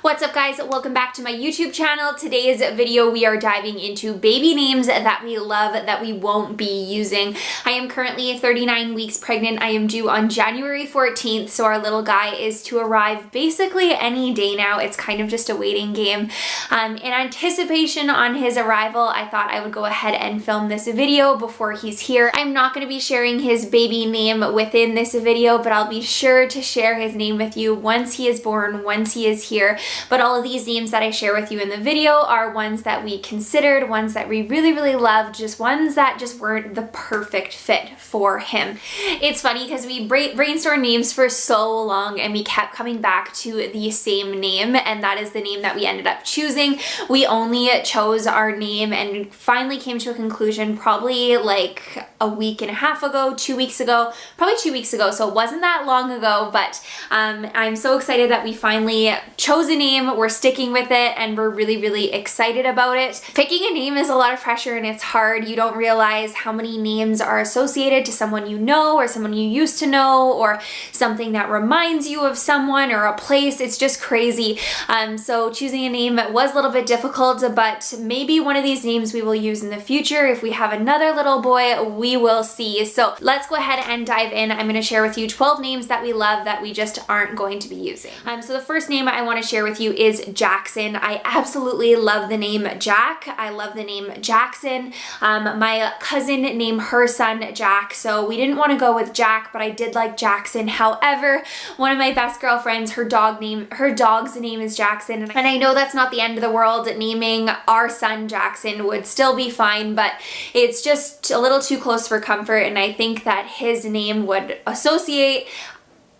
What's up guys, welcome back to my YouTube channel. Today's video we are diving into baby names that we love that we won't be using. I am currently 39 weeks pregnant. I am due on January 14th, so our little guy is to arrive basically any day now. It's kind of just a waiting game. In anticipation on his arrival, I thought I would go ahead and film this video before he's here. I'm not going to be sharing his baby name within this video, but I'll be sure to share his name with you once he is born, once he is here. But all of these names that I share with you in the video are ones that we considered, ones that we really loved, just ones that just weren't the perfect fit for him. It's funny because we brainstormed names for so long and we kept coming back to the same name, and that is the name that we ended up choosing. We only chose our name and finally came to a conclusion probably like a week and a half ago, 2 weeks ago, probably 2 weeks ago, so it wasn't that long ago, but I'm so excited that we finally chose a name. We're sticking with it and we're really excited about it. Picking a name is a lot of pressure and it's hard. You don't realize how many names are associated to someone you know or someone you used to know or something that reminds you of someone or a place. It's just crazy. So choosing a name was a little bit difficult, but maybe one of these names we will use in the future. If we have another little boy, we will see. So let's go ahead and dive in. I'm going to share with you 12 names that we love that we just aren't going to be using. So the first name I want to share with you is Jackson. I absolutely love the name Jack. I love the name Jackson. My cousin named her son Jack, so we didn't want to go with Jack, but I did like Jackson. However, one of my best girlfriends, her dog's name is Jackson, and I know that's not the end of the world. Naming our son Jackson would still be fine, but it's just a little too close for comfort, and I think that his name would associate,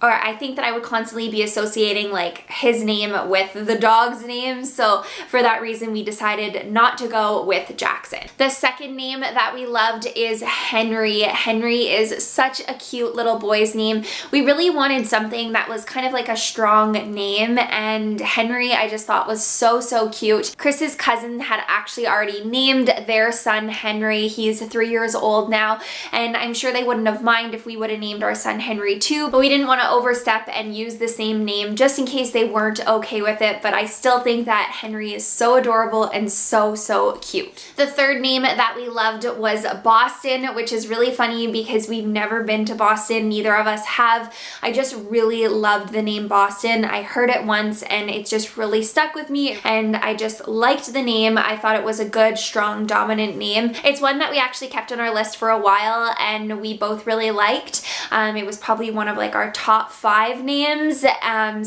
or I think that I would constantly be associating like his name with the dog's name. So for that reason, we decided not to go with Jackson. The second name that we loved is Henry. Henry is such a cute little boy's name. We really wanted something that was kind of like a strong name, and Henry I just thought was so cute. Chris's cousin had actually already named their son Henry. He's 3 years old now, and I'm sure they wouldn't have minded if we would have named our son Henry too, but we didn't want to overstep and use the same name just in case they weren't okay with it. But I still think that Henry is so adorable and so cute. The third name that we loved was Boston, which is really funny because we've never been to Boston. Neither of us have. I just really loved the name Boston. I heard it once and it just really stuck with me, and I just liked the name. I thought it was a good, strong, dominant name. It's one that we actually kept on our list for a while and we both really liked. It was probably one of like our top 5 names,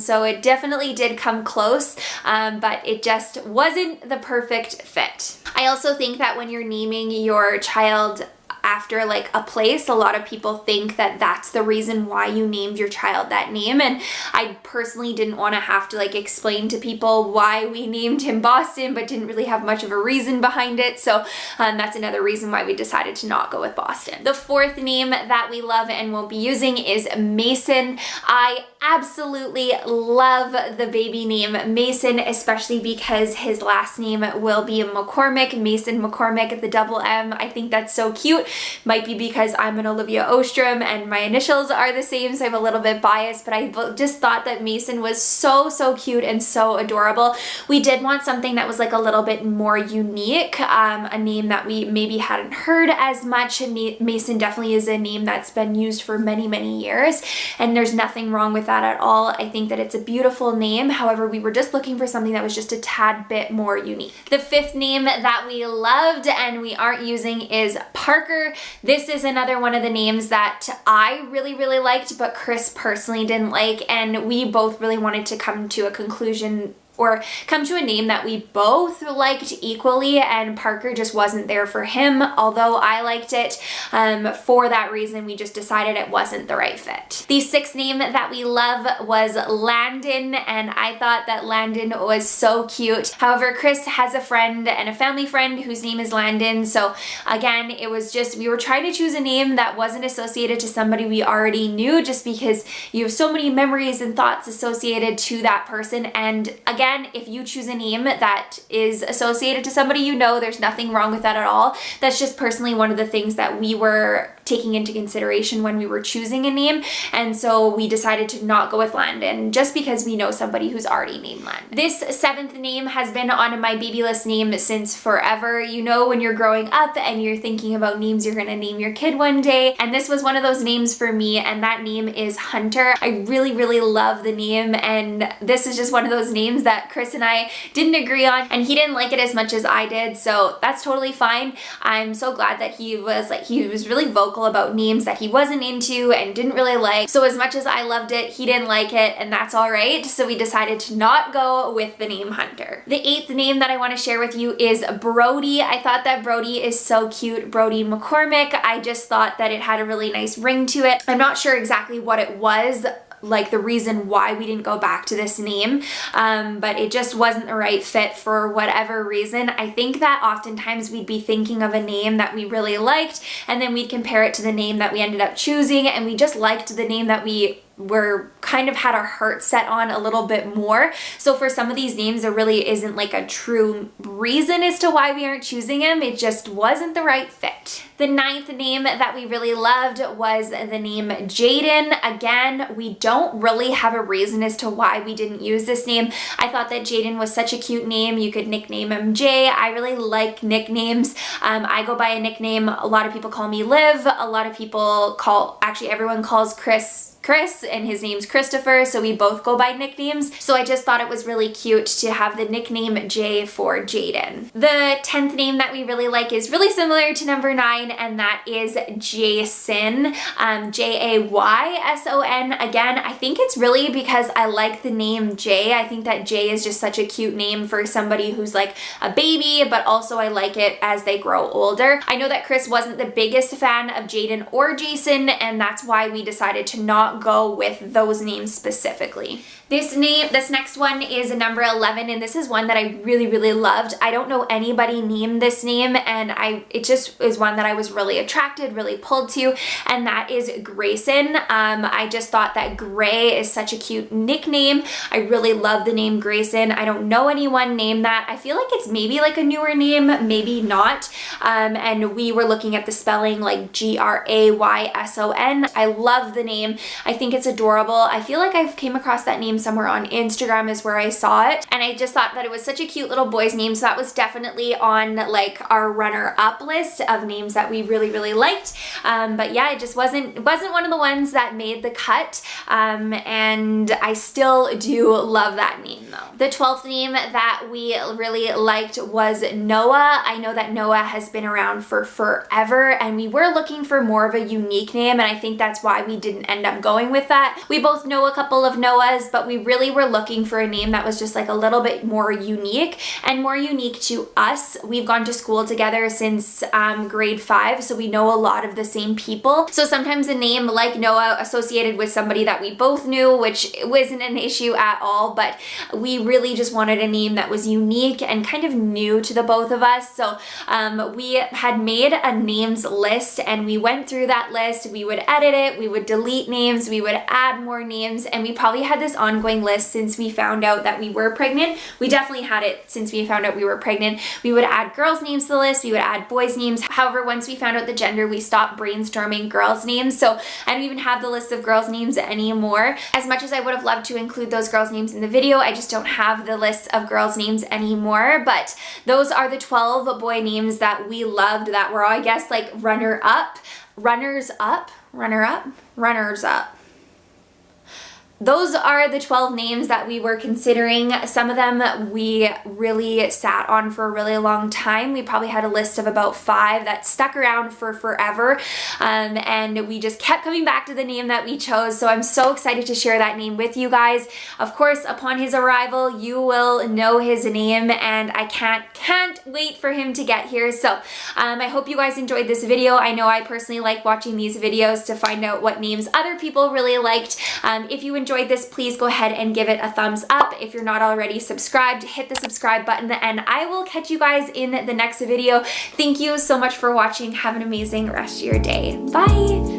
so it definitely did come close, but it just wasn't the perfect fit. I also think that when you're naming your child after like a place, a lot of people think that that's the reason why you named your child that name, and I personally didn't want to have to like explain to people why we named him Boston but didn't really have much of a reason behind it. So that's another reason why we decided to not go with Boston. The fourth name that we love and won't be using is Mason. I absolutely love the baby name Mason, especially because his last name will be McCormick, Mason McCormick, the double M. I think that's so cute. Might be because I'm an Olivia Ostrom and my initials are the same, so I'm a little bit biased, but I just thought that Mason was so cute and so adorable. We did want something that was like a little bit more unique, a name that we maybe hadn't heard as much. Mason definitely is a name that's been used for many years, and there's nothing wrong with that at all. I think that it's a beautiful name. However, we were just looking for something that was just a tad bit more unique. The fifth name that we loved and we aren't using is Parker. This is another one of the names that I really liked, but Chris personally didn't like, and we both really wanted to come to a conclusion or come to a name that we both liked equally, and Parker just wasn't there for him, although I liked it. For that reason, we just decided it wasn't the right fit. The sixth name that we love was Landon, and I thought that Landon was so cute. However, Chris has a friend and a family friend whose name is Landon, so again, it was just, we were trying to choose a name that wasn't associated to somebody we already knew, just because you have so many memories and thoughts associated to that person. And again, if you choose a name that is associated to somebody you know, there's nothing wrong with that at all. That's just personally one of the things that we were taking into consideration when we were choosing a name. And so we decided to not go with Landon just because we know somebody who's already named Landon. This 7th name has been on my baby list name since forever. You know, when you're growing up and you're thinking about names you're gonna name your kid one day, and this was one of those names for me, and that name is Hunter. I really, really love the name, and this is just one of those names that Chris and I didn't agree on, and he didn't like it as much as I did, so that's totally fine. I'm so glad that he was really vocal about names that he wasn't into and didn't really like. So as much as I loved it, he didn't like it, and that's all right. So we decided to not go with the name Hunter. The 8th name that I want to share with you is Brody. I thought that Brody is so cute. Brody McCormick. I just thought that it had a really nice ring to it. I'm not sure exactly what it was, like the reason why we didn't go back to this name, but it just wasn't the right fit for whatever reason. I think that oftentimes we'd be thinking of a name that we really liked, and then we'd compare it to the name that we ended up choosing, and we just liked the name that we were kind of had our heart set on a little bit more. So for some of these names, there really isn't like a true reason as to why we aren't choosing them. It just wasn't the right fit. The 9th name that we really loved was the name Jaden. Again, we don't really have a reason as to why we didn't use this name. I thought that Jaden was such a cute name. You could nickname him Jay. I really like nicknames. I go by a nickname. A lot of people call me Liv. A lot of people actually everyone calls Chris, and his name's Christopher, so we both go by nicknames. So I just thought it was really cute to have the nickname Jay for Jaden. The 10th name that we really like is really similar to number 9, and that is Jayson, Jayson. Again, I think it's really because I like the name Jay. I think that Jay is just such a cute name for somebody who's like a baby, but also I like it as they grow older. I know that Chris wasn't the biggest fan of Jaden or Jason, and that's why we decided to not go with those names specifically. This next one is number 11, and this is one that I really, really loved. I don't know anybody named this name, and it just is one that I was really attracted, really pulled to, and that is Greyson. I just thought that Gray is such a cute nickname. I really love the name Greyson. I don't know anyone named that. I feel like it's maybe like a newer name, maybe not. And we were looking at the spelling like Grayson. I love the name. I think it's adorable. I feel like I've came across that name somewhere on Instagram is where I saw it, and I just thought that it was such a cute little boy's name, so that was definitely on like our runner-up list of names that we really, really liked. But yeah, it just wasn't one of the ones that made the cut, and I still do love that name though. The 12th name that we really liked was Noah. I know that Noah has been around for forever, and we were looking for more of a unique name, and I think that's why we didn't end up going with that. We both know a couple of Noahs, but we really were looking for a name that was just like a little bit more unique and more unique to us. We've gone to school together since grade 5, so we know a lot of the same people. So sometimes a name like Noah associated with somebody that we both knew, which wasn't an issue at all, but we really just wanted a name that was unique and kind of new to the both of us. So we had made a names list, and we went through that list. We would edit it, we would delete names, we would add more names, and we probably had this ongoing list since we found out that we were pregnant. We definitely had it since we found out we were pregnant. We would add girls' names to the list, we would add boys' names. However, once we found out the gender, we stopped brainstorming girls' names, so I don't even have the list of girls' names anymore. As much as I would have loved to include those girls' names in the video, I just don't have the list of girls' names anymore. But those are the 12 boy names that we loved that were, I guess, like runners up. Those are the 12 names that we were considering. Some of them we really sat on for a really long time. We probably had a list of about 5 that stuck around for forever, and we just kept coming back to the name that we chose. So I'm so excited to share that name with you guys. Of course, upon his arrival, you will know his name, and I can't wait for him to get here. So I hope you guys enjoyed this video. I know I personally like watching these videos to find out what names other people really liked. If you enjoyed this, please go ahead and give it a thumbs up. If you're not already subscribed, hit the subscribe button, and I will catch you guys in the next video. Thank you so much for watching. Have an amazing rest of your day. Bye!